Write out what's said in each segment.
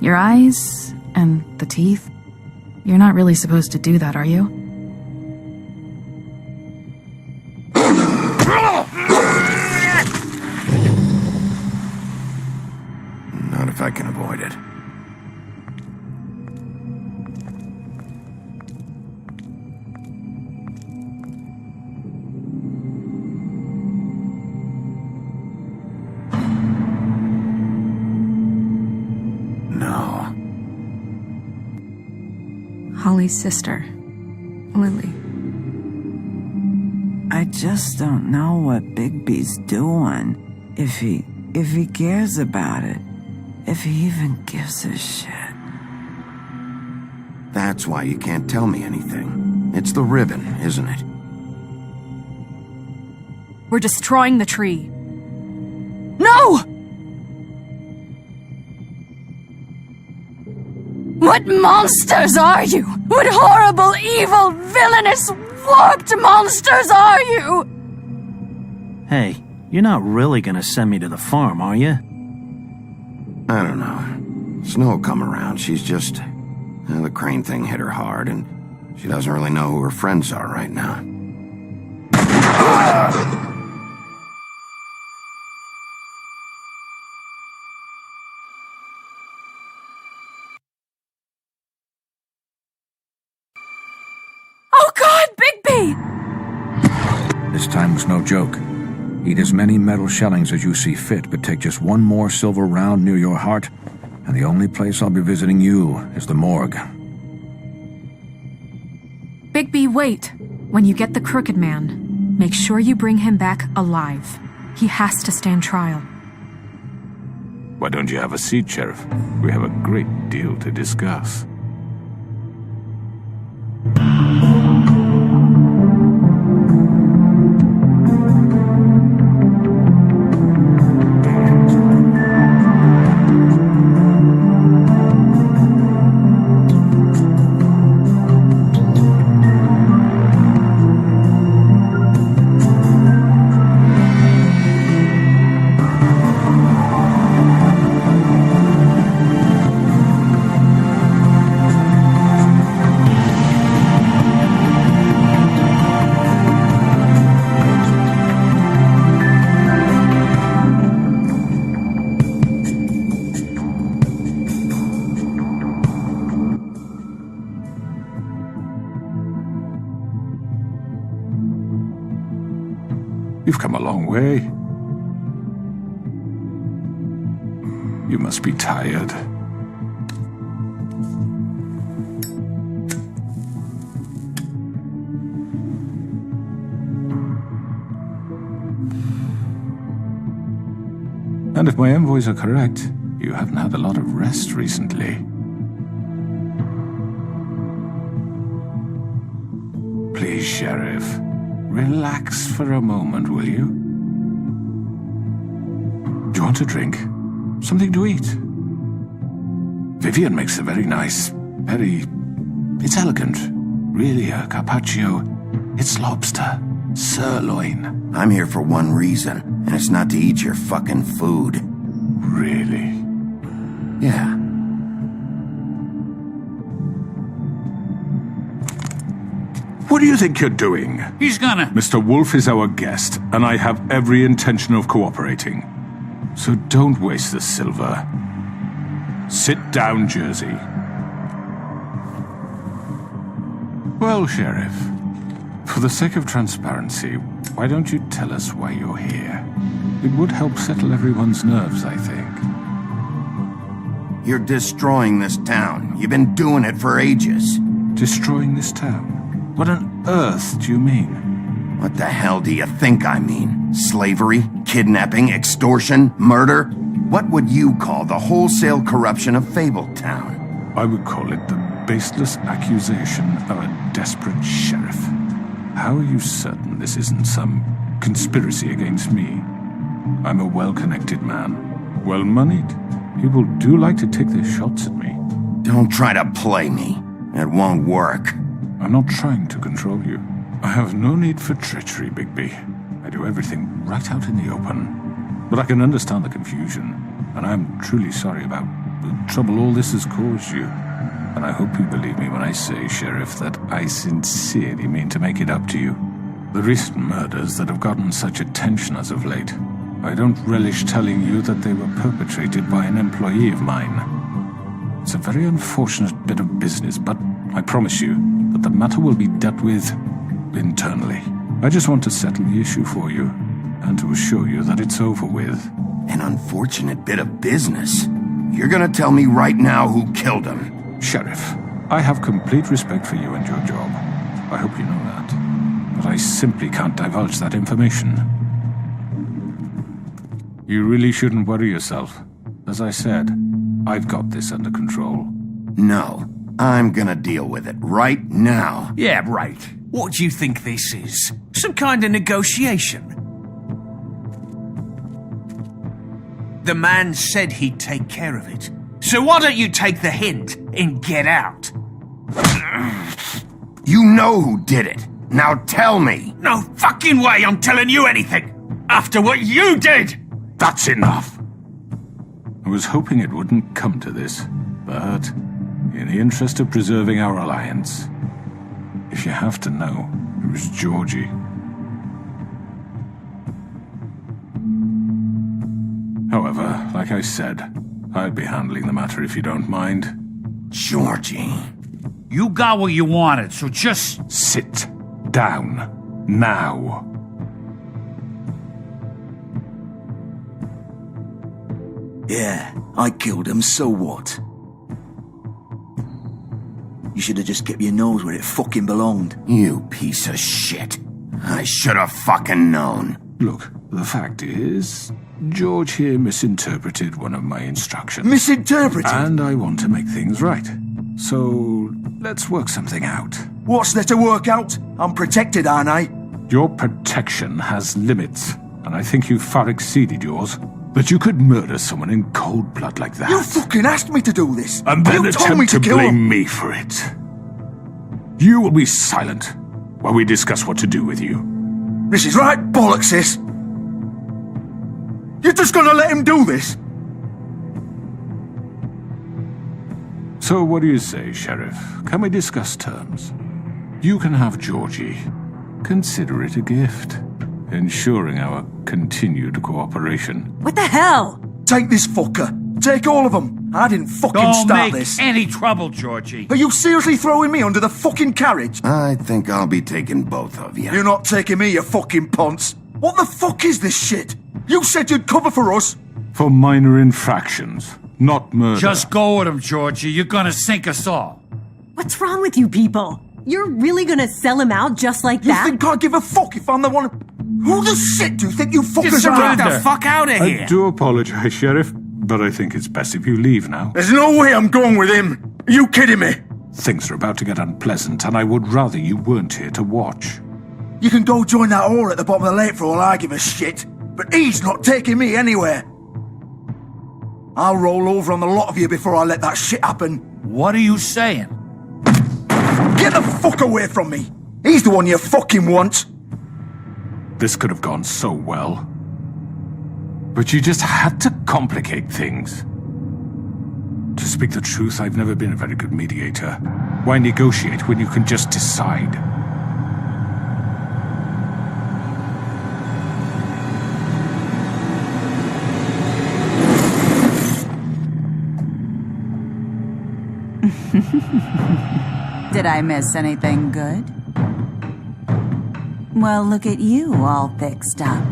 Your eyes and the teeth. You're not really supposed to do that, are you? Not if I can avoid it. No. Holly's sister, Lily. I just don't know what Bigby's doing. If he cares about it. If he even gives a shit. That's why you can't tell me anything. It's the ribbon, isn't it? We're destroying the tree. No! What monsters are you? What horrible, evil, villainous, warped monsters are you? Hey, you're not really gonna send me to the farm, are you? I don't know. Snow come around, she's just... the crane thing hit her hard, and she doesn't really know who her friends are right now. Oh God, Bigby! This time was no joke. Eat as many metal shellings as you see fit, but take just one more silver round near your heart, and the only place I'll be visiting you is the morgue. Bigby, wait. When you get the Crooked Man, make sure you bring him back alive. He has to stand trial. Why don't you have a seat, Sheriff? We have a great deal to discuss. You've come a long way. You must be tired. And if my envoys are correct, you haven't had a lot of rest recently. Please, Sheriff. Relax for a moment, will you? Do you want a drink? Something to eat? Vivian makes a very nice, it's elegant. Really a carpaccio. It's lobster. Sirloin. I'm here for one reason, and it's not to eat your fucking food. Really? Yeah. What do you think you're doing? He's gonna... Mr. Wolf is our guest, and I have every intention of cooperating. So don't waste the silver. Sit down, Jersey. Well, Sheriff, for the sake of transparency, why don't you tell us why you're here? It would help settle everyone's nerves, I think. You're destroying this town. You've been doing it for ages. Destroying this town? What on earth do you mean? What the hell do you think I mean? Slavery? Kidnapping? Extortion? Murder? What would you call the wholesale corruption of Fabletown? I would call it the baseless accusation of a desperate sheriff. How are you certain this isn't some conspiracy against me? I'm a well-connected man, well-moneyed. People do like to take their shots at me. Don't try to play me. It won't work. I'm not trying to control you. I have no need for treachery, Bigby. I do everything right out in the open. But I can understand the confusion, and I'm truly sorry about the trouble all this has caused you. And I hope you believe me when I say, Sheriff, that I sincerely mean to make it up to you. The recent murders that have gotten such attention as of late, I don't relish telling you that they were perpetrated by an employee of mine. It's a very unfortunate bit of business, but I promise you that the matter will be dealt with internally. I just want to settle the issue for you, and to assure you that it's over with. An unfortunate bit of business? You're gonna tell me right now who killed him? Sheriff, I have complete respect for you and your job. I hope you know that. But I simply can't divulge that information. You really shouldn't worry yourself. As I said, I've got this under control. No, I'm gonna deal with it right now. Yeah, right. What do you think this is? Some kind of negotiation? The man said he'd take care of it. So why don't you take the hint and get out? You know who did it. Now tell me. No fucking way I'm telling you anything! After what you did! That's enough! I was hoping it wouldn't come to this, but in the interest of preserving our alliance, if you have to know, it was Georgie. However, like I said, I'd be handling the matter if you don't mind. Georgie. You got what you wanted, so just... Sit down. Now. Yeah, I killed him, so what? You should have just kept your nose where it fucking belonged. You piece of shit. I should have fucking known. Look, the fact is, George here misinterpreted one of my instructions. Misinterpreted? And I want to make things right. So, let's work something out. What's there to work out? I'm protected, aren't I? Your protection has limits, and I think you've far exceeded yours. That you could murder someone in cold blood like that. You fucking asked me to do this. And then you told me attempt to kill blame him. me for it. You will be silent while we discuss what to do with you. This is right bollocks, sis. You're just gonna let him do this? So what do you say, Sheriff? Can we discuss terms? You can have Georgie. Consider it a gift, ensuring our continued cooperation. What the hell? Take this fucker. Take all of them. I didn't fucking Don't start make this. any trouble, Georgie. Are you seriously throwing me under the fucking carriage? I think I'll be taking both of you. You're not taking me, you fucking ponce. What the fuck is this shit? You said you'd cover for us. For minor infractions, not murder. Just go with him, Georgie. You're gonna sink us all. What's wrong with you people? You're really gonna sell him out just like You that? think I give a fuck if I'm the one? Who the shit do you think you fuckers are? Get the fuck out of here! I do apologize, Sheriff, but I think it's best if you leave now. There's no way I'm going with him. Are you kidding me? Things are about to get unpleasant, and I would rather you weren't here to watch. You can go join that whore at the bottom of the lake for all I give a shit. But he's not taking me anywhere. I'll roll over on the lot of you before I let that shit happen. What are you saying? Get the fuck away from me. He's the one you fucking want. This could have gone so well. But you just had to complicate things. To speak the truth, I've never been a very good mediator. Why negotiate when you can just decide? Did I miss anything good? Well, look at you all fixed up.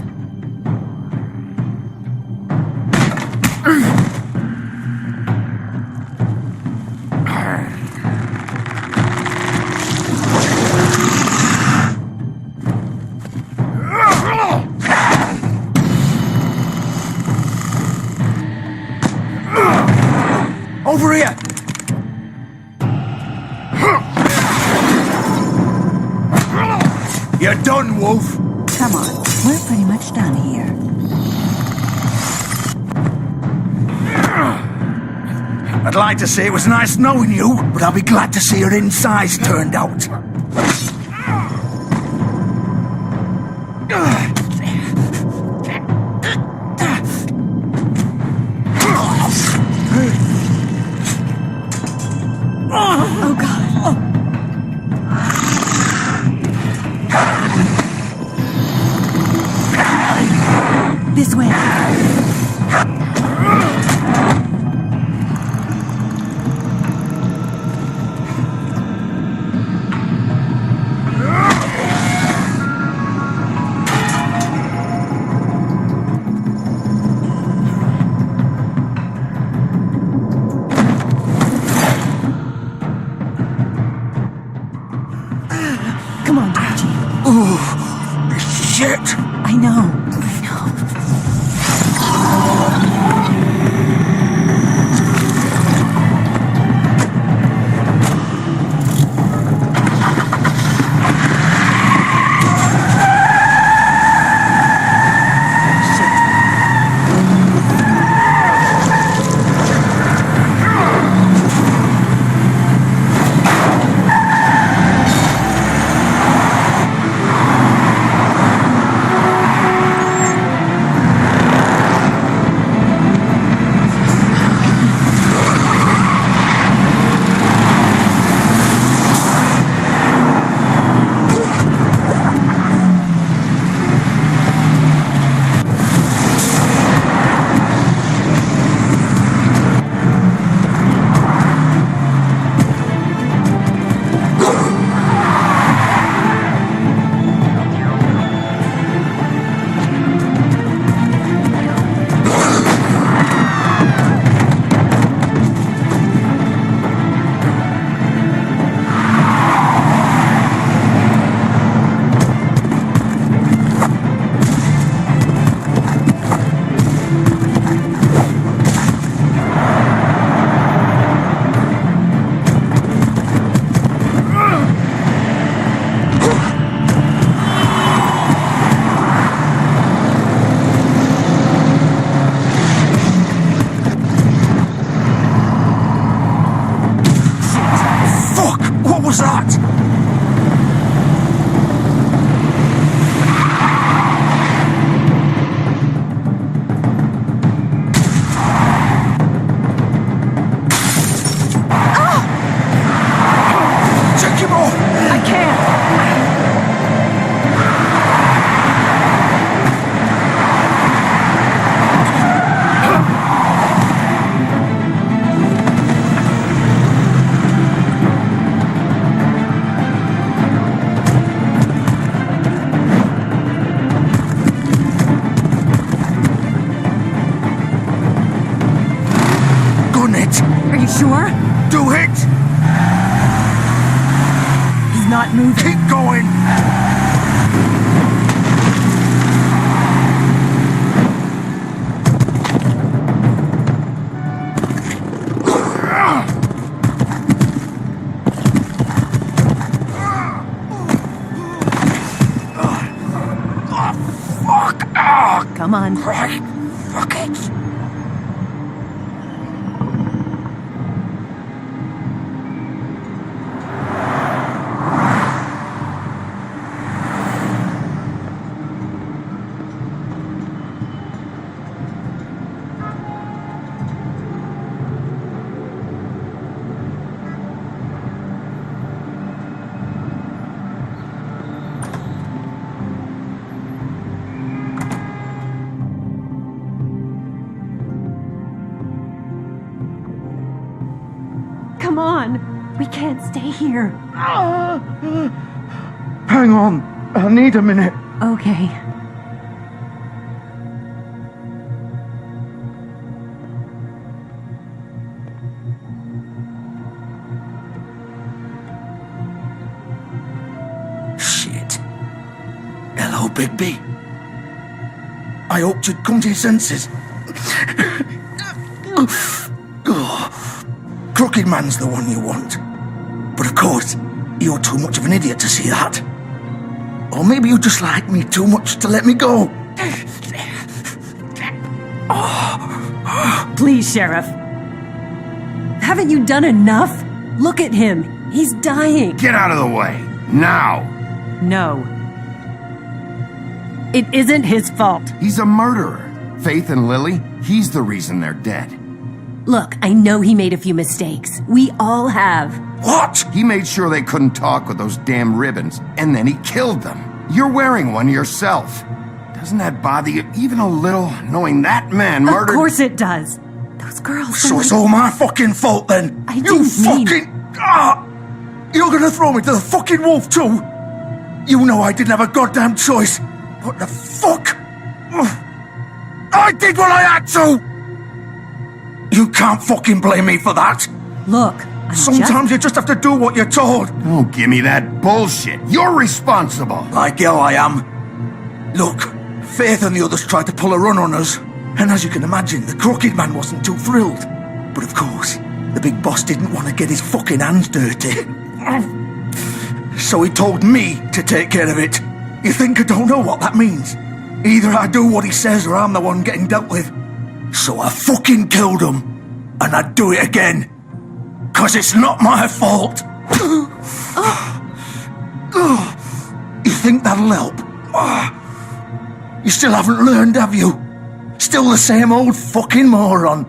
Over here! You're done, Wolf! Come on, we're pretty much done here. I'd like to say it was nice knowing you, but I'll be glad to see your insides turned out. was that? Take him off! I can't. Gun it! Are you sure? Do it! He's not moving. Keep going! Come on. Right. Fuck it. Come on. We can't stay here. Hang on. I need a minute. Okay. Shit. Hello, Bigby. I hoped you'd come to your senses. Crooked Man's the one you want. But of course, you're too much of an idiot to see that. Or maybe you just like me too much to let me go. Please, Sheriff. Haven't you done enough? Look at him. He's dying. Get out of the way. Now. No. It isn't his fault. He's a murderer. Faith and Lily, he's the reason they're dead. Look, I know he made a few mistakes. We all have. What? He made sure they couldn't talk with those damn ribbons, and then he killed them. You're wearing one yourself. Doesn't that bother you even a little, knowing that man murdered... Of course it does. Those girls... So it's all my fucking fault then? I You didn't mean- fucking... You're gonna throw me to the fucking wolf too? You know I didn't have a goddamn choice. What the fuck? I did what I had to! You can't fucking blame me for that. Look, Sometimes you just have to do what you're told. Don't give me that bullshit. You're responsible. Like hell I am. Look, Faith and the others tried to pull a run on us. And as you can imagine, the Crooked Man wasn't too thrilled. But of course, the big boss didn't want to get his fucking hands dirty. So he told me to take care of it. You think I don't know what that means? Either I do what he says or I'm the one getting dealt with. So I fucking killed him. And I'd do it again. 'Cause it's not my fault. You think that'll help? You still haven't learned, have you? Still the same old fucking moron.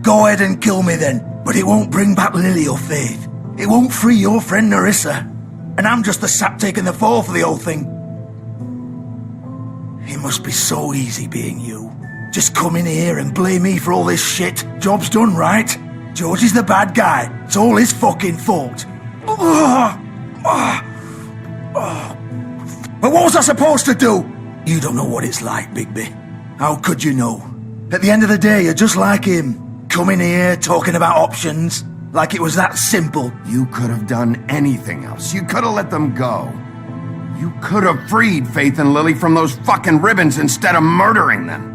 Go ahead and kill me then, but it won't bring back Lily or Faith. It won't free your friend Nerissa. And I'm just the sap taking the fall for the whole thing. It must be so easy being you. Just come in here and blame me for all this shit. Job's done, right? George is the bad guy. It's all his fucking fault. But what was I supposed to do? You don't know what it's like, Bigby. How could you know? At the end of the day, you're just like him. Coming here, talking about options. Like it was that simple. You could have done anything else. You could have let them go. You could have freed Faith and Lily from those fucking ribbons instead of murdering them.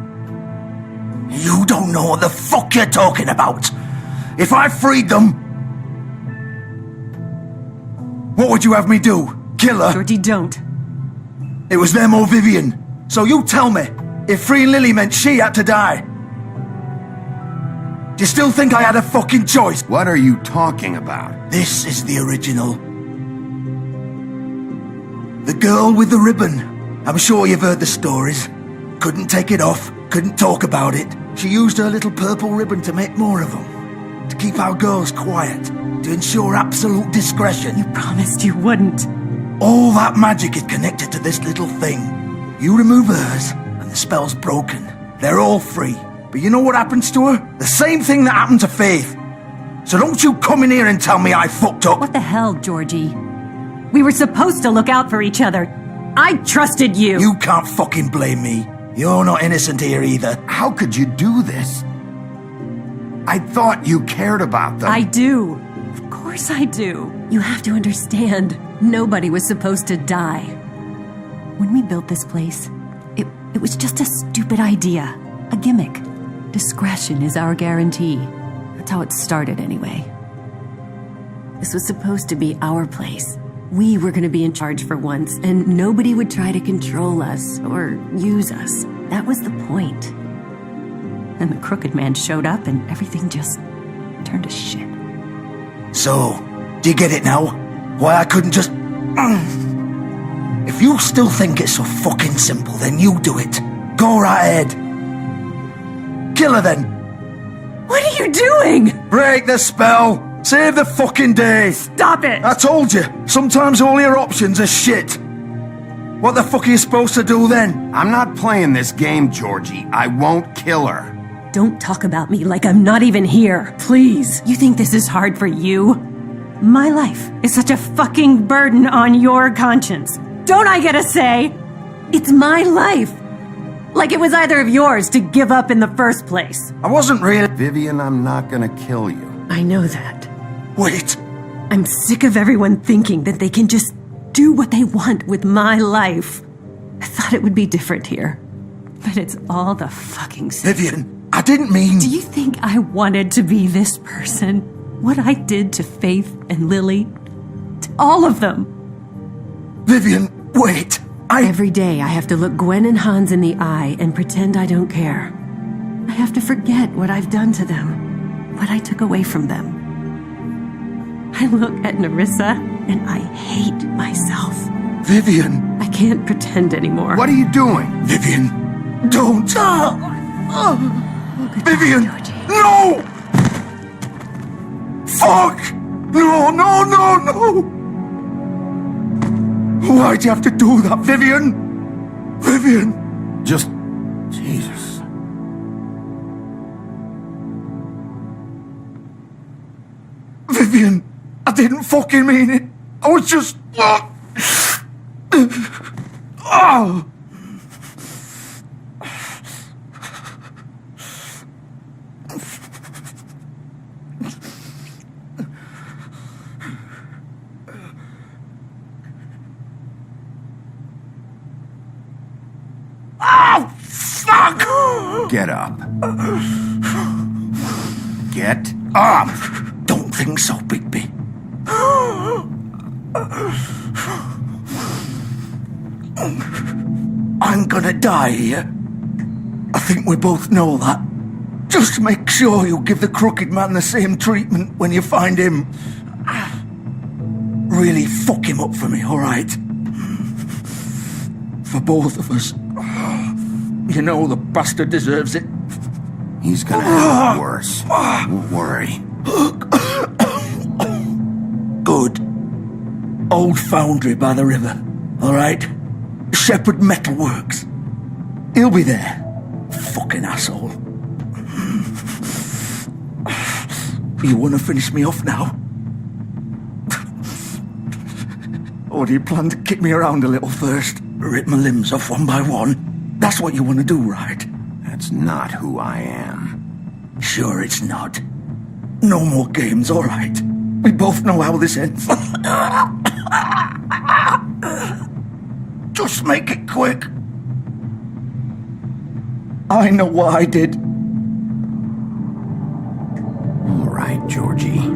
You don't know what the fuck you're talking about. If I freed them... What would you have me do? Kill her? Georgie, don't. It was them or Vivian. So you tell me, if freeing Lily meant she had to die. Do you still think I had a fucking choice? What are you talking about? This is the original. The girl with the ribbon. I'm sure you've heard the stories. Couldn't take it off, couldn't talk about it. She used her little purple ribbon to make more of them. To keep our girls quiet. To ensure absolute discretion. You promised you wouldn't. All that magic is connected to this little thing. You remove hers, and the spell's broken. They're all free. But you know what happens to her? The same thing that happened to Faith. So don't you come in here and tell me I fucked up. What the hell, Georgie? We were supposed to look out for each other. I trusted you. You can't fucking blame me. You're not innocent here either. How could you do this? I thought you cared about them. I do. Of course I do. You have to understand, nobody was supposed to die. When we built this place, it was just a stupid idea. A gimmick. Discretion is our guarantee. That's how it started anyway. This was supposed to be our place. We were going to be in charge for once, and nobody would try to control us or use us. That was the point. And the crooked man showed up, and everything just turned to shit. So, do you get it now? Why I couldn't just... If you still think it's so fucking simple, then you do it. Go right ahead. Kill her then. What are you doing? Break the spell. Save the fucking day. Stop it. I told you. Sometimes all your options are shit. What the fuck are you supposed to do then? I'm not playing this game, Georgie. I won't kill her. Don't talk about me like I'm not even here. Please. You think this is hard for you? My life is such a fucking burden on your conscience. Don't I get a say? It's my life. Like it was either of yours to give up in the first place. I wasn't really... Vivian, I'm not gonna kill you. I know that. Wait. I'm sick of everyone thinking that they can just do what they want with my life. I thought it would be different here. But it's all the fucking same. Vivian, I didn't mean... Do you think I wanted to be this person? What I did to Faith and Lily? To all of them? Vivian, wait. Every day I have to look Gwen and Hans in the eye and pretend I don't care. I have to forget what I've done to them, what I took away from them. I look at Nerissa and I hate myself. Vivian. I can't pretend anymore. What are you doing? Vivian, don't. Vivian, Georgie. no! Fuck! No, no, no, no! Why'd you have to do that, Vivian? Vivian! Just... Jesus. Vivian, I didn't fucking mean it. I was just... Oh! Oh, fuck! Get up. Get up! Don't think so, Bigby. I'm gonna die here. I think we both know that. Just make sure you give the crooked man the same treatment when you find him. Really fuck him up for me, alright? For both of us. You know the bastard deserves it. He's gonna have it worse. Don't worry. Good. Old foundry by the river, alright? Shepherd Metalworks. He'll be there. Fucking asshole. You want to finish me off now? Or do you plan to kick me around a little first? Rip my limbs off one by one? That's what you want to do, right? That's not who I am. Sure it's not. No more games, all right. We both know how this ends. Just make it quick. I know what I did. All right, Georgie.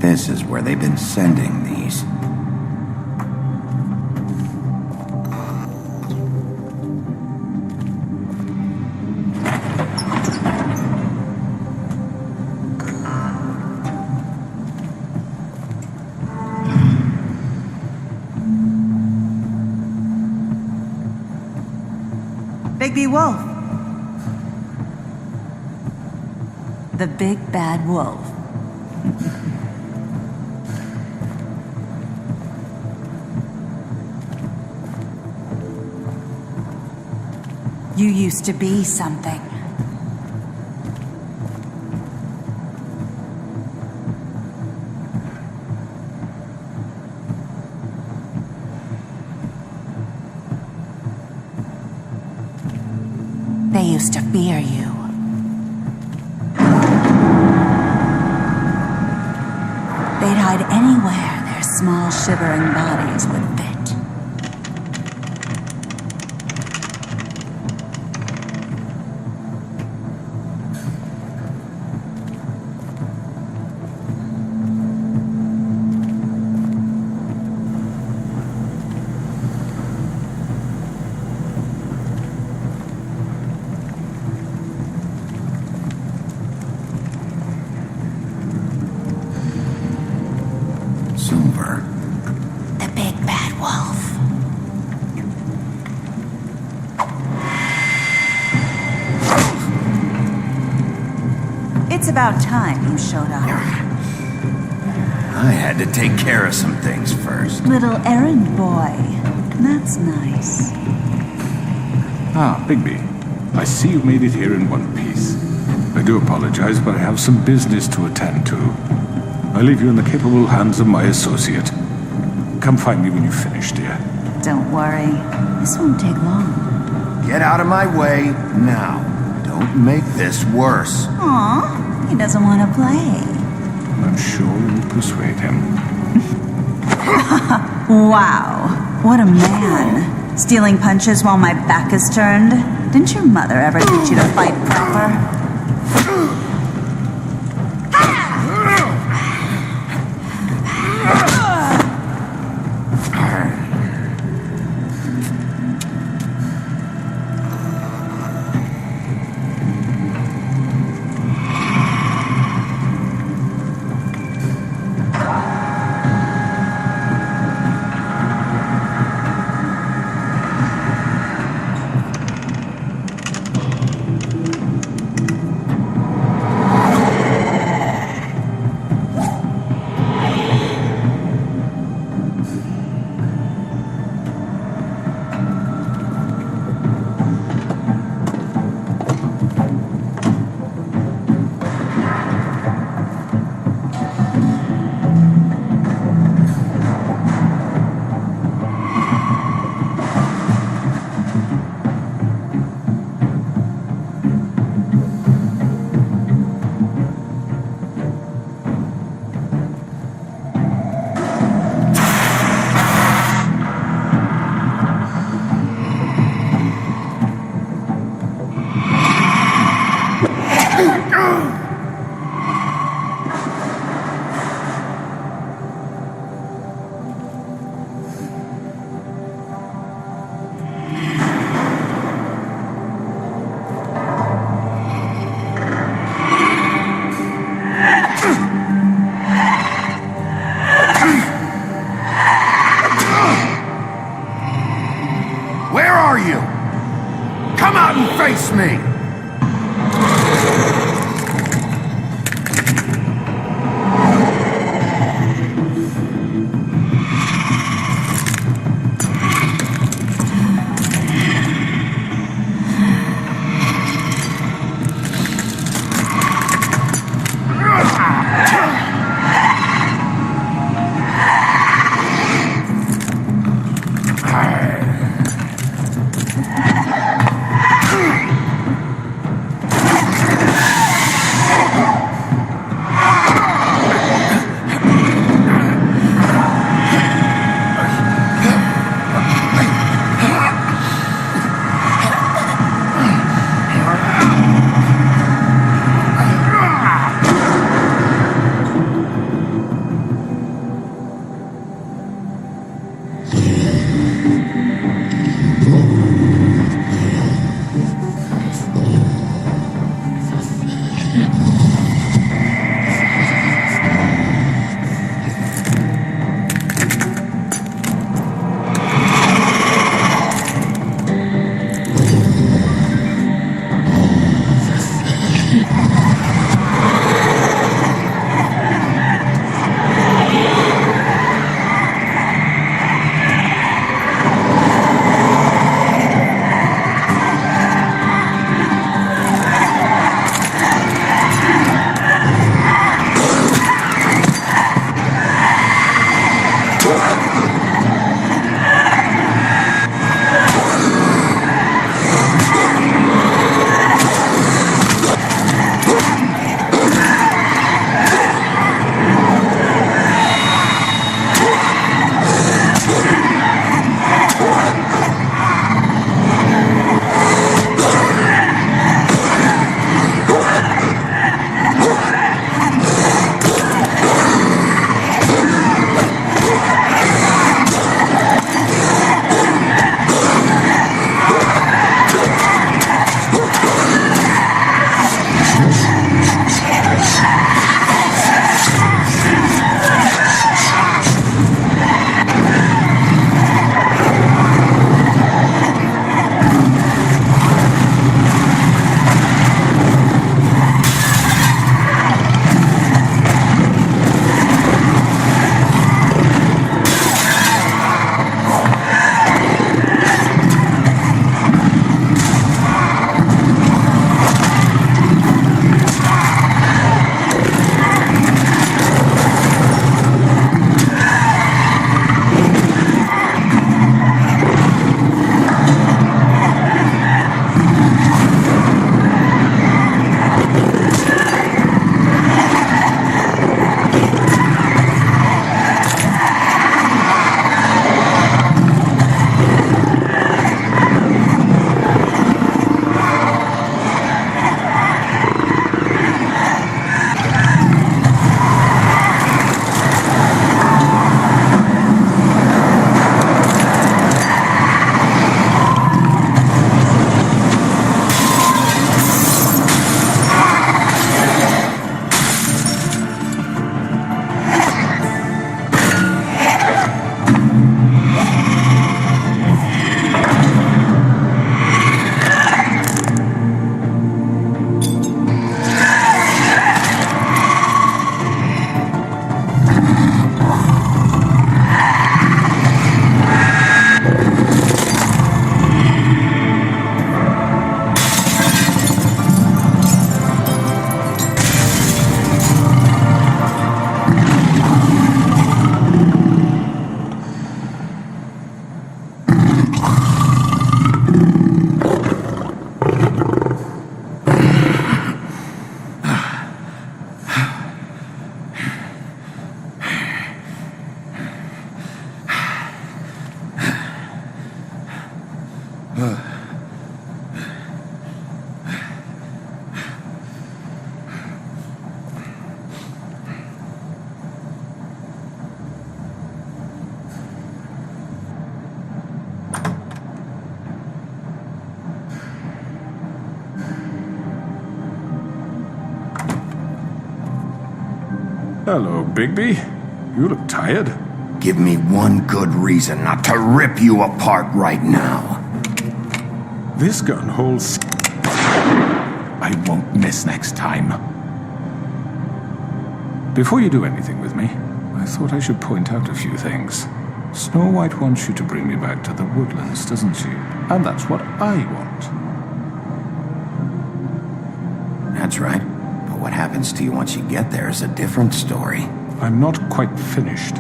This is where they've been sending these. Bigby Wolf. The big bad wolf. You used to be something. They used to fear you. They'd hide anywhere their small, shivering bodies would fit. Silver. The big bad wolf. It's about time you showed up. I had to take care of some things first. Little errand boy. That's nice. Ah, Bigby. I see you made it here in one piece. I do apologize, but I have some business to attend to. I leave you in the capable hands of my associate. Come find me when you finish, dear. Don't worry. This won't take long. Get out of my way now. Don't make this worse. Aw, he doesn't want to play. I'm sure you'll persuade him. Wow, what a man. Stealing punches while my back is turned? Didn't your mother ever teach you to fight proper? Where are you? Come out and face me! Hello, Bigby. You look tired. Give me one good reason not to rip you apart right now. This gun holds... I won't miss next time. Before you do anything with me, I thought I should point out a few things. Snow White wants you to bring me back to the woodlands, doesn't she? And that's what I want. That's right. But what happens to you once you get there is a different story. I'm not quite finished.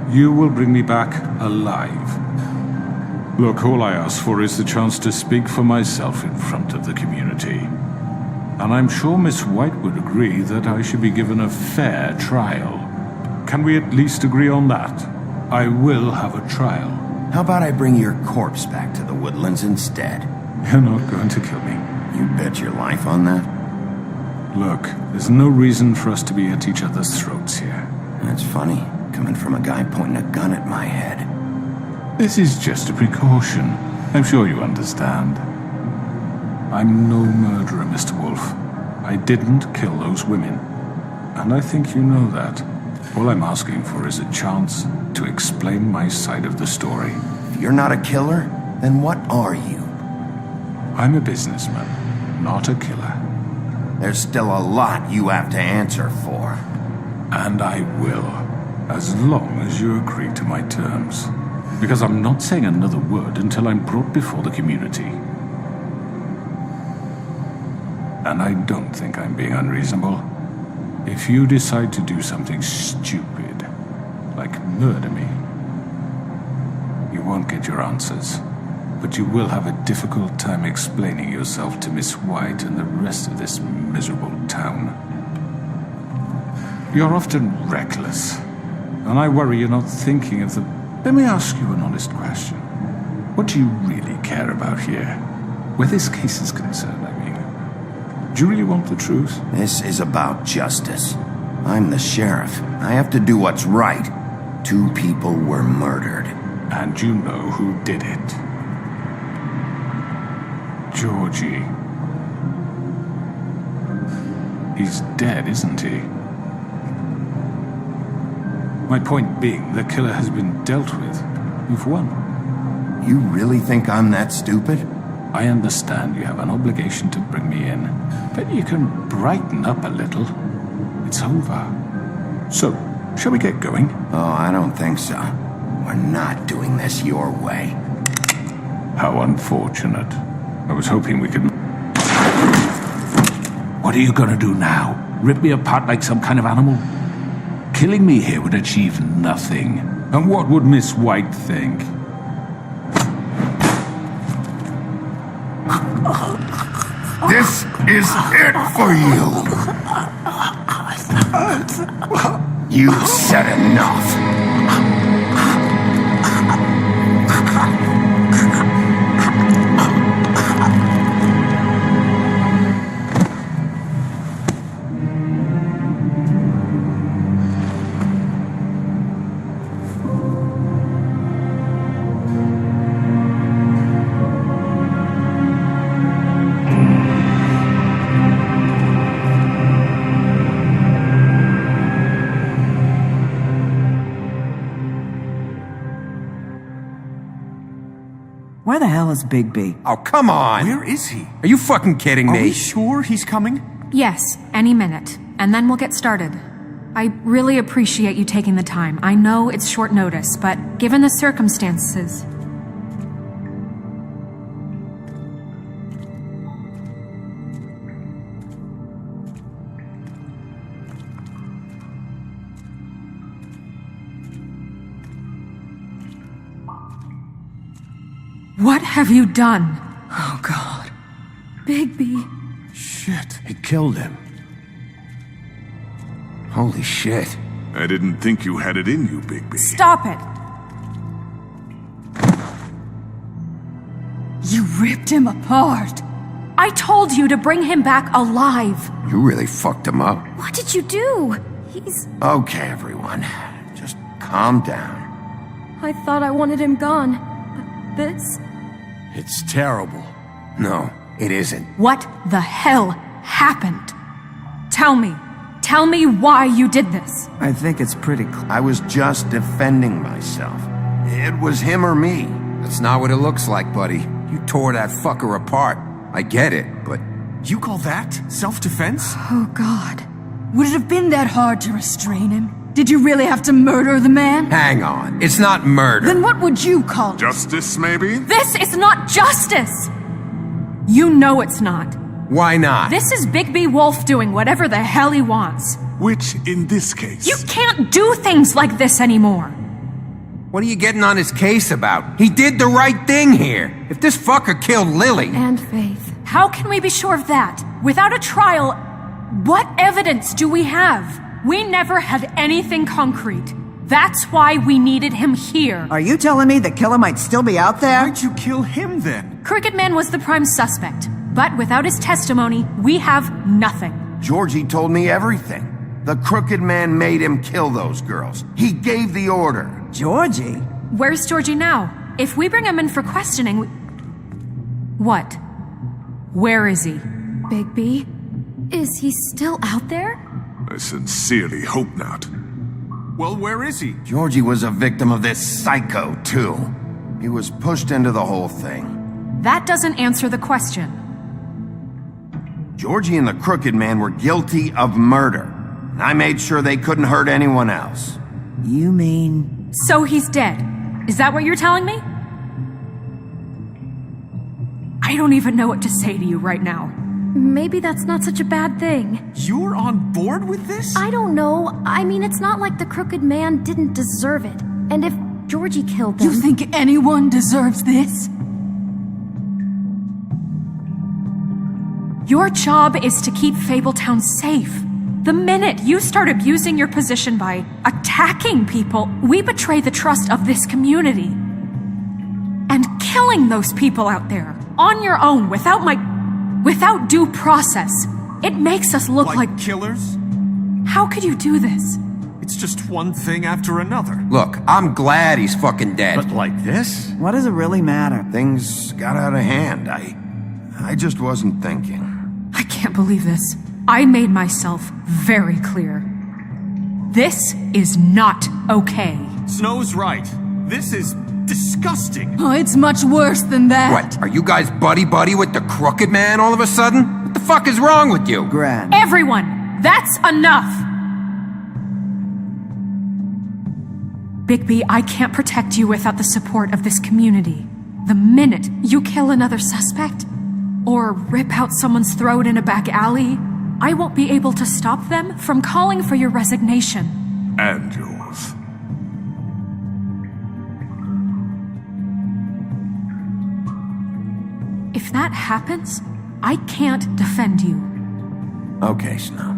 You will bring me back alive. Look, all I ask for is the chance to speak for myself in front of the community. And I'm sure Miss White would agree that I should be given a fair trial. Can we at least agree on that? I will have a trial. How about I bring your corpse back to the woodlands instead? You're not going to kill me. You bet your life on that? Look, there's no reason for us to be at each other's throats here. That's funny, coming from a guy pointing a gun at my head. This is just a precaution. I'm sure you understand. I'm no murderer, Mr. Wolf. I didn't kill those women. And I think you know that. All I'm asking for is a chance to explain my side of the story. If you're not a killer, then what are you? I'm a businessman, not a killer. There's still a lot you have to answer for. And I will, as long as you agree to my terms. Because I'm not saying another word until I'm brought before the community. And I don't think I'm being unreasonable. If you decide to do something stupid, like murder me, you won't get your answers. But you will have a difficult time explaining yourself to Miss White and the rest of this miserable town. You're often reckless, and I worry you're not thinking of the... Let me ask you an honest question. What do you really care about here? Where this case is concerned, I mean. Do you really want the truth? This is about justice. I'm the sheriff. I have to do what's right. 2 people were murdered. And you know who did it. Georgie. He's dead, isn't he? My point being, the killer has been dealt with. You've won. You really think I'm that stupid? I understand you have an obligation to bring me in, but you can brighten up a little. It's over. So, shall we get going? Oh, I don't think so. We're not doing this your way. How unfortunate. I was hoping we could... What are you gonna do now? Rip me apart like some kind of animal? Killing me here would achieve nothing. And what would Miss White think? This is it for you. You've said enough. Where the hell is Bigby? Oh, come on! Where is he? Are you fucking kidding me? Are we sure he's coming? Yes, any minute. And then we'll get started. I really appreciate you taking the time. I know it's short notice, but given the circumstances... What have you done? Oh, God. Bigby. Shit, he killed him. Holy shit. I didn't think you had it in you, Bigby. Stop it! You ripped him apart. I told you to bring him back alive. You really fucked him up. What did you do? He's... Okay, everyone. Just calm down. I thought I wanted him gone. But this... It's terrible. No, it isn't. What the hell happened? Tell me. Tell me why you did this. I think it's pretty clear. I was just defending myself. It was him or me. That's not what it looks like, buddy. You tore that fucker apart. I get it, but... You call that self-defense? Oh, God. Would it have been that hard to restrain him? Did you really have to murder the man? Hang on. It's not murder. Then what would you call it? Justice, maybe? This is not justice! You know it's not. Why not? This is Bigby Wolf doing whatever the hell he wants. Which, in this case... You can't do things like this anymore. What are you getting on his case about? He did the right thing here. If this fucker killed Lily... And Faith. How can we be sure of that? Without a trial, what evidence do we have? We never had anything concrete. That's why we needed him here. Are you telling me the killer might still be out there? Why'd you kill him then? Crooked Man was the prime suspect, but without his testimony, we have nothing. Georgie told me everything. The Crooked Man made him kill those girls. He gave the order. Georgie? Where's Georgie now? If we bring him in for questioning, What? Where is he? Bigby? Is he still out there? I sincerely hope not. Well, where is he? Georgie was a victim of this psycho, too. He was pushed into the whole thing. That doesn't answer the question. Georgie and the Crooked Man were guilty of murder. And I made sure they couldn't hurt anyone else. You mean... So he's dead. Is that what you're telling me? I don't even know what to say to you right now. Maybe that's not such a bad thing. You're on board with this? I don't know. I mean, it's not like the Crooked Man didn't deserve it. And if Georgie killed them... You think anyone deserves this? Your job is to keep Fabletown safe. The minute you start abusing your position by attacking people, we betray the trust of this community. And killing those people out there, on your own, without due process, it makes us look like killers? How could you do this? It's just one thing after another. Look, I'm glad he's fucking dead. But like this? What does it really matter? Things got out of hand. I just wasn't thinking. I can't believe this. I made myself very clear. This is not okay. Snow's right. This is disgusting. Oh, it's much worse than that. What, are you guys buddy-buddy with the Crooked Man all of a sudden? What the fuck is wrong with you? Gran. Everyone, that's enough! Bigby, I can't protect you without the support of this community. The minute you kill another suspect, or rip out someone's throat in a back alley, I won't be able to stop them from calling for your resignation. And yours. If that happens, I can't defend you. Okay, Snow.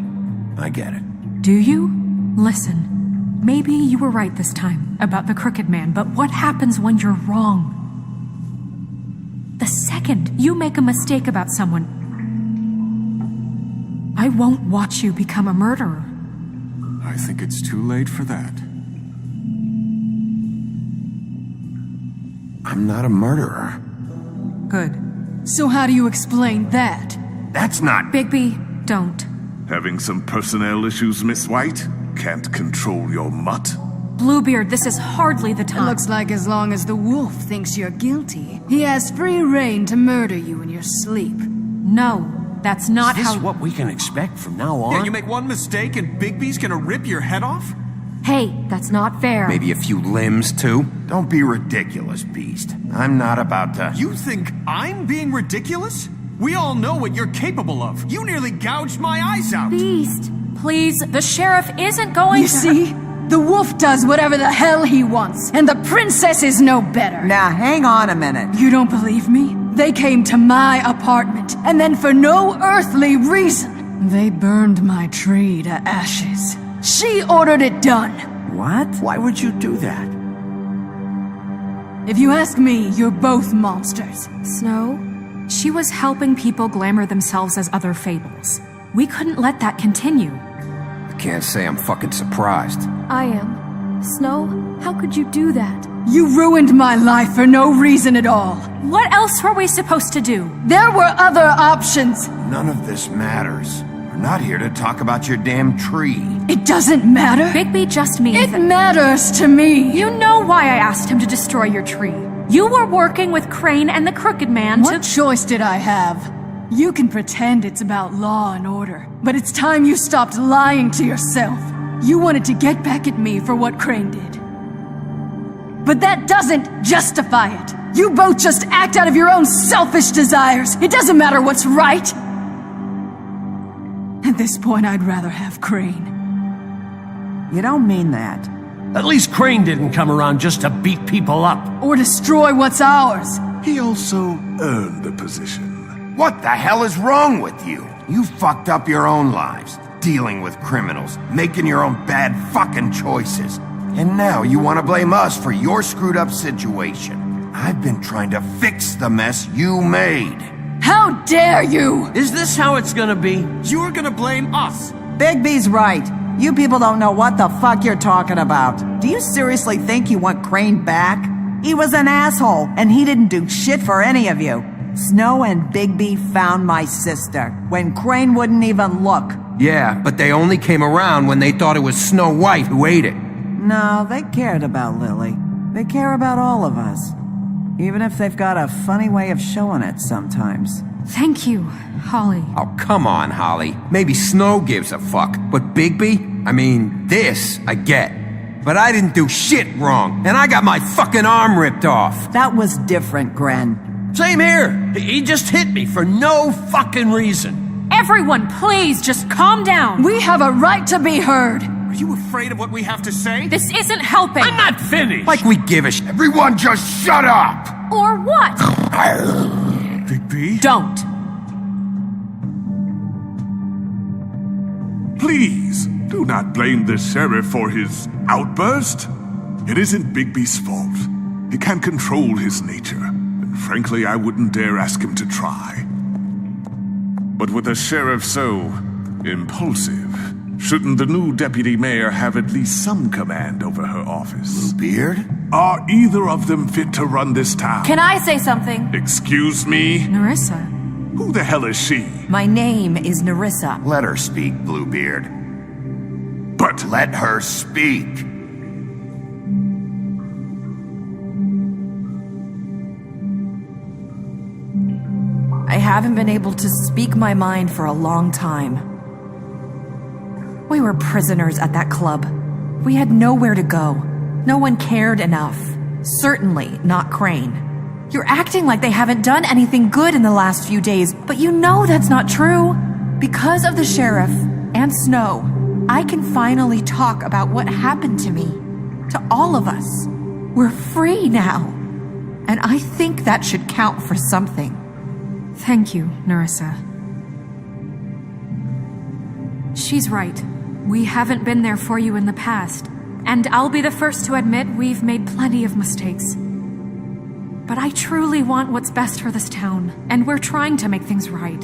I get it. Do you? Listen, maybe you were right this time about the Crooked Man, but what happens when you're wrong? The second you make a mistake about someone, I won't watch you become a murderer. I think it's too late for that. I'm not a murderer. Good. So how do you explain that? That's not... Bigby, don't. Having some personnel issues, Miss White? Can't control your mutt? Bluebeard, this is hardly the time. It looks like as long as the wolf thinks you're guilty, he has free reign to murder you in your sleep. No, that's not Is how... this what we can expect from now on? Yeah, you make one mistake and Bigby's gonna rip your head off? Hey, that's not fair. Maybe a few limbs, too? Don't be ridiculous, Beast. I'm not about to... You think I'm being ridiculous? We all know what you're capable of. You nearly gouged my eyes out. Beast. Please, the sheriff isn't going You to... see? The wolf does whatever the hell he wants, and the princess is no better. Now, hang on a minute. You don't believe me? They came to my apartment, and then for no earthly reason, they burned my tree to ashes. She ordered it done. What? Why would you do that? If you ask me, you're both monsters. Snow? She was helping people glamour themselves as other fables. We couldn't let that continue. I can't say I'm fucking surprised. I am. Snow, how could you do that? You ruined my life for no reason at all. What else were we supposed to do? There were other options. None of this matters. We're not here to talk about your damn tree. It doesn't matter. Bigby just means It that... matters to me. You know why I asked him to destroy your tree. You were working with Crane and the Crooked Man What choice did I have? You can pretend it's about law and order, but it's time you stopped lying to yourself. You wanted to get back at me for what Crane did. But that doesn't justify it. You both just act out of your own selfish desires. It doesn't matter what's right. At this point, I'd rather have Crane. You don't mean that. At least Crane didn't come around just to beat people up. Or destroy what's ours. He also earned the position. What the hell is wrong with you? You fucked up your own lives, dealing with criminals, making your own bad fucking choices. And now you want to blame us for your screwed up situation. I've been trying to fix the mess you made. How dare you! Is this how it's gonna be? You're gonna blame us. Bigby's right. You people don't know what the fuck you're talking about. Do you seriously think you want Crane back? He was an asshole, and he didn't do shit for any of you. Snow and Bigby found my sister when Crane wouldn't even look. Yeah, but they only came around when they thought it was Snow White who ate it. No, they cared about Lily. They care about all of us. Even if they've got a funny way of showing it sometimes. Thank you, Holly. Oh, come on, Holly. Maybe Snow gives a fuck. But Bigby? I mean, this I get. But I didn't do shit wrong, and I got my fucking arm ripped off. That was different, Gren. Same here. He just hit me for no fucking reason. Everyone, please, just calm down. We have a right to be heard. Are you afraid of what we have to say? This isn't helping. I'm not finished. Like we give a shit. Everyone just shut up! Or what? Bigby? Don't. Please, do not blame the sheriff for his outburst. It isn't Bigby's fault. He can't control his nature, and frankly, I wouldn't dare ask him to try. But with a sheriff so impulsive, shouldn't the new deputy mayor have at least some command over her office? Beard? Are either of them fit to run this town? Can I say something? Excuse me? Nerissa. Who the hell is she? My name is Nerissa. Let her speak, Bluebeard. But let her speak. I haven't been able to speak my mind for a long time. We were prisoners at that club. We had nowhere to go. No one cared enough. Certainly not Crane. You're acting like they haven't done anything good in the last few days, but you know that's not true. Because of the sheriff and Snow, I can finally talk about what happened to me. To all of us. We're free now. And I think that should count for something. Thank you, Nerissa. She's right. We haven't been there for you in the past. And I'll be the first to admit we've made plenty of mistakes. But I truly want what's best for this town, and we're trying to make things right.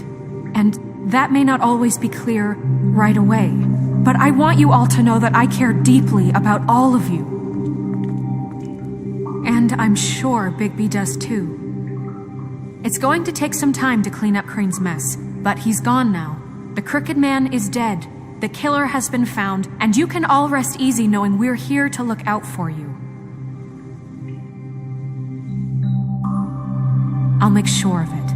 And that may not always be clear right away, but I want you all to know that I care deeply about all of you. And I'm sure Bigby does too. It's going to take some time to clean up Crane's mess, but he's gone now. The Crooked Man is dead. The killer has been found, and you can all rest easy knowing we're here to look out for you. I'll make sure of it.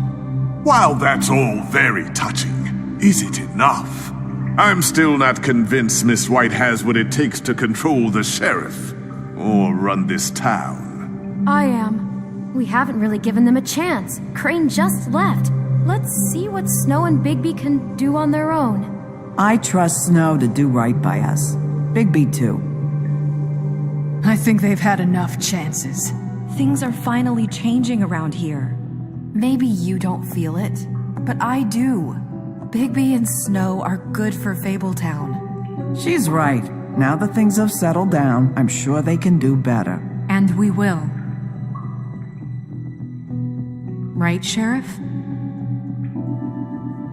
while that's all very touching, is it enough? I'm still not convinced Miss White has what it takes to control the sheriff or run this town. I am. We haven't really given them a chance. Crane just left. Let's see what Snow and Bigby can do on their own. I trust Snow to do right by us. Bigby too. I think they've had enough chances. Things are finally changing around here. Maybe you don't feel it, but I do. Bigby and Snow are good for Fabletown. She's right. Now that things have settled down, I'm sure they can do better. And we will. Right, Sheriff?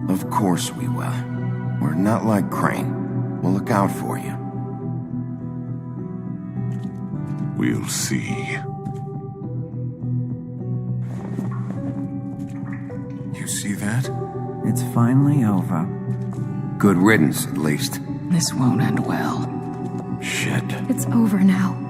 Of course we will. We're not like Crane. We'll look out for you. We'll see. You see that? It's finally over. Good riddance, at least. This won't end well. Shit. It's over now.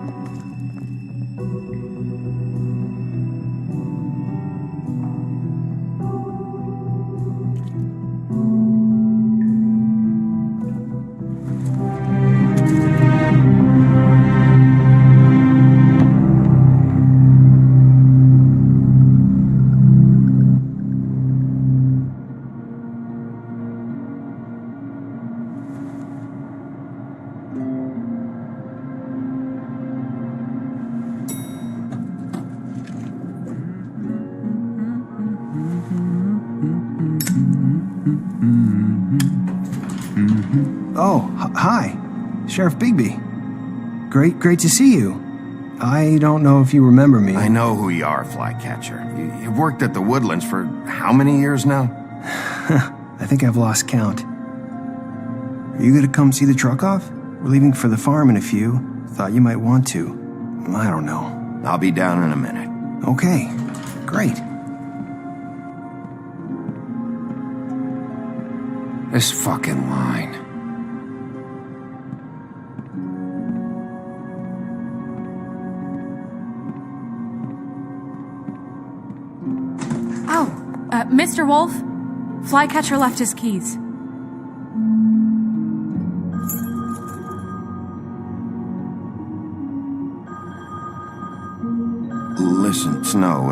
Oh, hi. Sheriff Bigby. Great to see you. I don't know if you remember me. I know who you are, Flycatcher. You've worked at the Woodlands for how many years now? I think I've lost count. Are you gonna come see the truck off? We're leaving for the farm in a few. Thought you might want to. I don't know. I'll be down in a minute. Okay, great. This fucking line. Oh, Mr. Wolf? Flycatcher left his keys. Listen, Snow,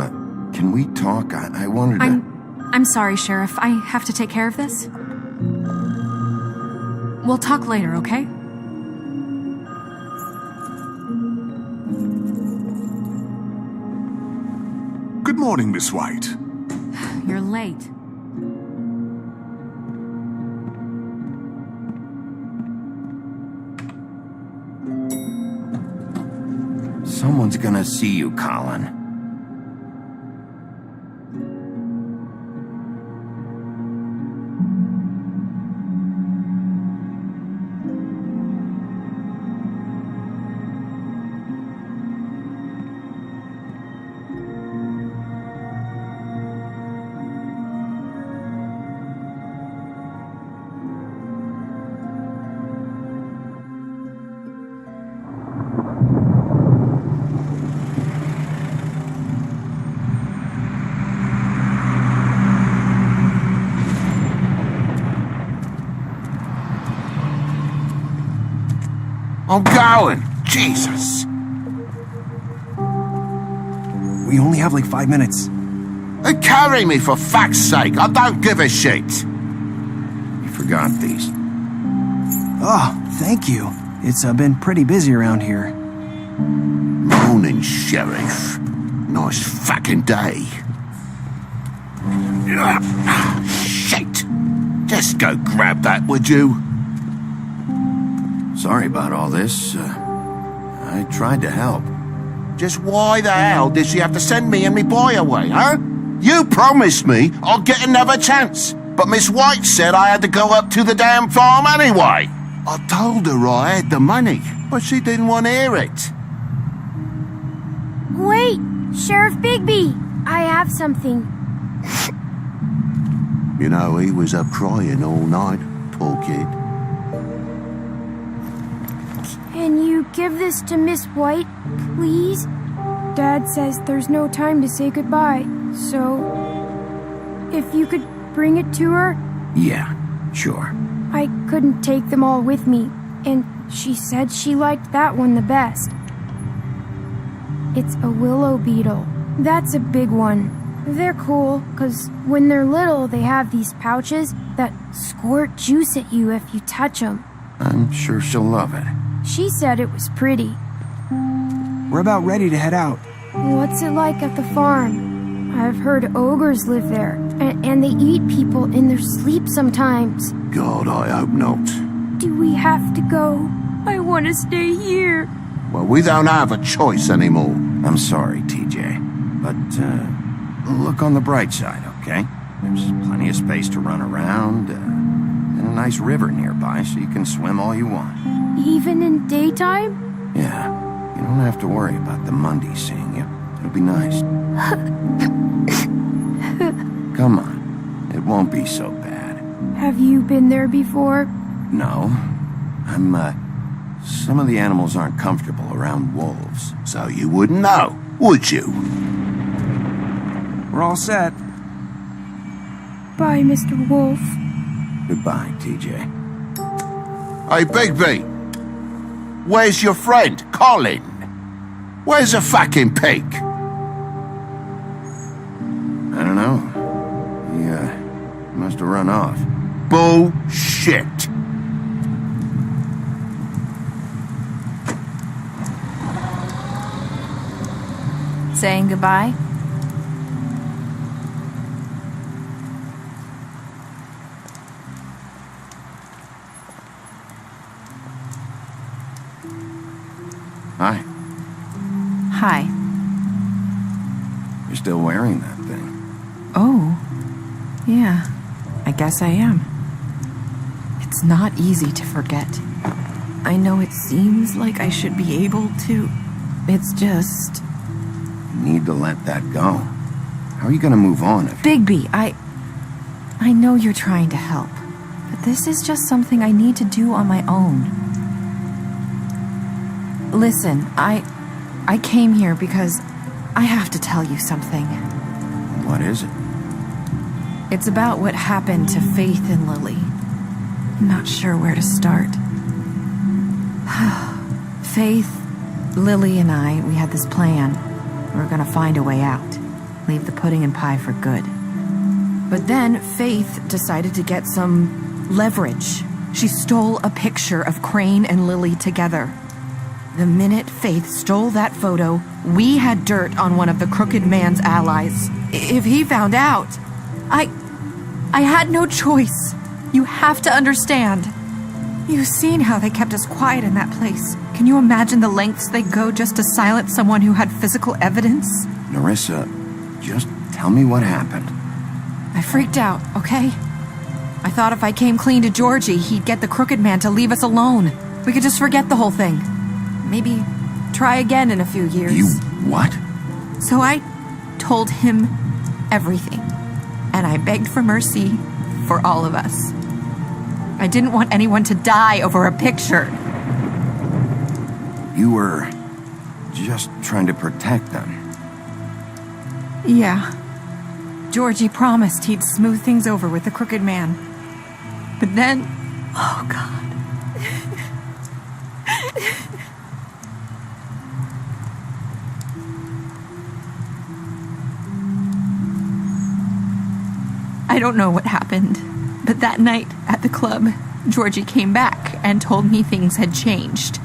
can we talk? I wanted to... I'm sorry, Sheriff. I have to take care of this. We'll talk later, okay? Good morning, Miss White. You're late. Someone's gonna see you, Colin. I'm going! Jesus! We only have like 5 minutes. Carry me, for fuck's sake! I don't give a shit! You forgot these. Oh, thank you. It's been pretty busy around here. Morning, Sheriff. Nice fucking day. Shit! Just go grab that, would you? Sorry about all this. I tried to help. Just why the hell did she have to send me and me boy away, huh? You promised me I'll get another chance, but Miss White said I had to go up to the damn farm anyway. I told her I had the money, but she didn't want to hear it. Wait! Sheriff Bigby! I have something. You know, he was up crying all night, poor kid. Can you give this to Miss White, please? Dad says there's no time to say goodbye, so... if you could bring it to her? Yeah, sure. I couldn't take them all with me, and she said she liked that one the best. It's a willow beetle. That's a big one. They're cool, 'cause when they're little, they have these pouches that squirt juice at you if you touch them. I'm sure she'll love it. She said it was pretty. We're about ready to head out. What's it like at the farm? I've heard ogres live there, and they eat people in their sleep sometimes. God, I hope not. Do we have to go? I want to stay here. Well, we don't have a choice anymore. I'm sorry, TJ. But, look on the bright side, okay? There's plenty of space to run around, and a nice river nearby so you can swim all you want. Even in daytime? Yeah, you don't have to worry about the Mundy seeing you. It'll be nice. Come on, it won't be so bad. Have you been there before? No, some of the animals aren't comfortable around wolves, so you wouldn't know, would you? We're all set. Bye, Mr. Wolf. Goodbye, TJ. Hey, Bigby! Where's your friend, Colin? Where's the fucking pig? I don't know. He, must have run off. Bullshit! Saying goodbye? Hi. Hi. You're still wearing that thing. Oh. Yeah. I guess I am. It's not easy to forget. I know it seems like I should be able to. It's just... You need to let that go. How are you gonna move on if... Bigby, I know you're trying to help. But this is just something I need to do on my own. Listen, I came here because I have to tell you something. What is it? It's about what happened to Faith and Lily. I'm not sure where to start. Faith, Lily, and I, we had this plan. We were gonna find a way out. Leave the pudding and pie for good. But then Faith decided to get some leverage. She stole a picture of Crane and Lily together. The minute Faith stole that photo, we had dirt on one of the Crooked Man's allies. If he found out, I had no choice. You have to understand. You've seen how they kept us quiet in that place. Can you imagine the lengths they go just to silence someone who had physical evidence? Nerissa, just tell me what happened. I freaked out, okay? I thought if I came clean to Georgie, he'd get the Crooked Man to leave us alone. We could just forget the whole thing. Maybe try again in a few years. You what? So I told him everything. And I begged for mercy for all of us. I didn't want anyone to die over a picture. You were just trying to protect them. Yeah. Georgie promised he'd smooth things over with the Crooked Man. But then... Oh, God. I don't know what happened, but that night at the club, Georgie came back and told me things had changed.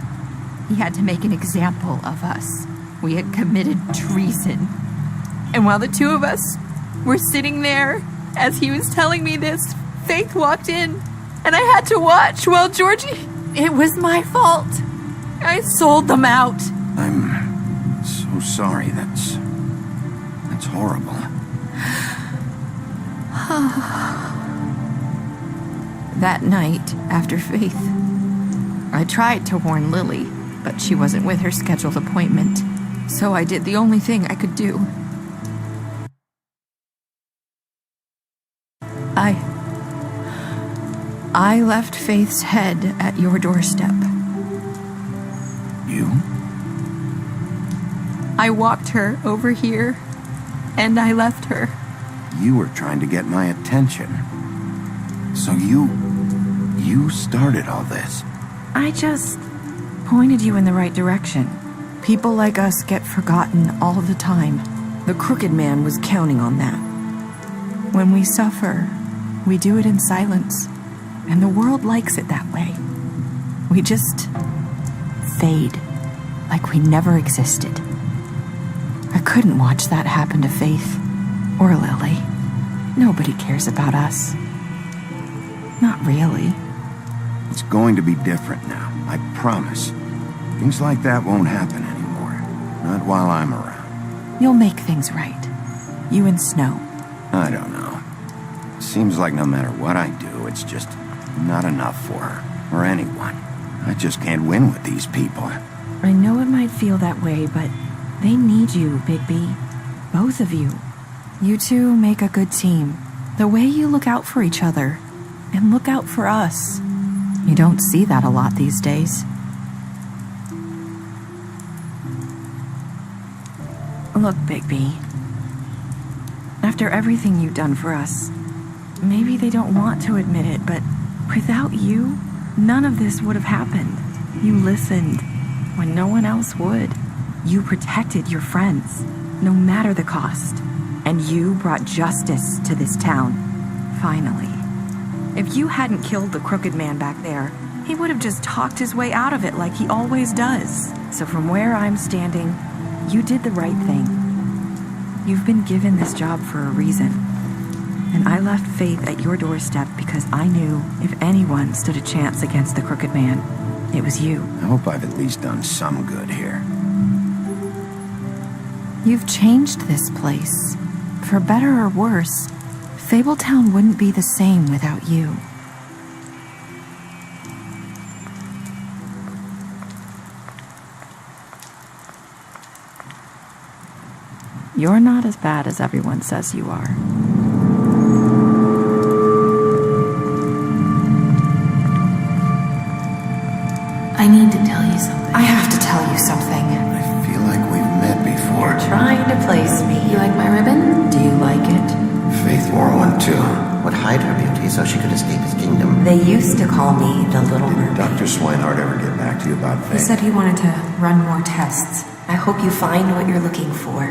He had to make an example of us. We had committed treason. And while the two of us were sitting there, as he was telling me this, Faith walked in, and I had to watch while Georgie... It was my fault. I sold them out. I'm so sorry. That's horrible. That night, after Faith, I tried to warn Lily, but she wasn't with her scheduled appointment, so I did the only thing I could do. I left Faith's head at your doorstep. You? I walked her over here, and I left her. You were trying to get my attention. So you started all this. I just pointed you in the right direction. People like us get forgotten all the time. The Crooked Man was counting on that. When we suffer, we do it in silence, and the world likes it that way. We just fade, like we never existed. I couldn't watch that happen to Faith or Lily. Nobody cares about us. Not really. It's going to be different now, I promise. Things like that won't happen anymore. Not while I'm around. You'll make things right. You and Snow. I don't know. Seems like no matter what I do, it's just not enough for her, or anyone. I just can't win with these people. I know it might feel that way, but they need you, Bigby. Both of you. You two make a good team. The way you look out for each other, and look out for us. You don't see that a lot these days. Look, Bigby. After everything you've done for us, maybe they don't want to admit it, but without you, none of this would have happened. You listened when no one else would. You protected your friends, no matter the cost. And you brought justice to this town, finally. If you hadn't killed the Crooked Man back there, he would have just talked his way out of it like he always does. So from where I'm standing, you did the right thing. You've been given this job for a reason. And I left Faith at your doorstep because I knew if anyone stood a chance against the Crooked Man, it was you. I hope I've at least done some good here. You've changed this place. For better or worse, Fabletown wouldn't be the same without you. You're not as bad as everyone says you are. I need to tell you something. I have to tell you something. I feel like we've met before. You're trying to place me. You like my ribbon? Do you like it? Faith wore one too. Would hide her beauty so she could escape his kingdom. They used to call me the Little Mermaid. Did Dr. Swinehart ever get back to you about He Faith? said he wanted to run more tests. I hope you find what you're looking for.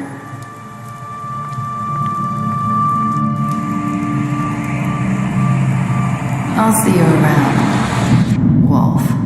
I'll see you around, Wolf.